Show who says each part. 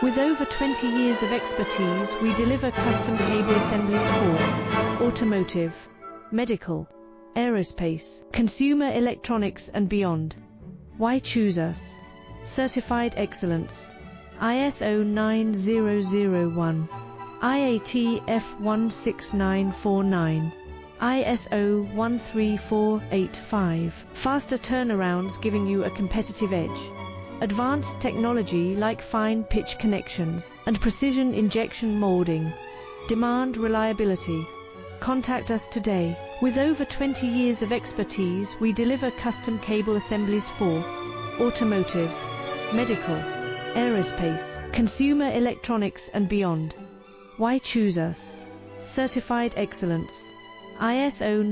Speaker 1: With over 20 years of expertise, we deliver custom cable assemblies for automotive, medical, aerospace, consumer electronics and beyond. Why choose us? Certified excellence. ISO 9001, IATF 16949, ISO 13485. Faster turnarounds giving you a competitive edge. Advanced technology like fine pitch connections and precision injection molding. Demand reliability. Contact us today. With over 20 years of expertise, we deliver custom cable assemblies for automotive, medical, aerospace, consumer electronics and beyond. Why choose us? Certified excellence. ISO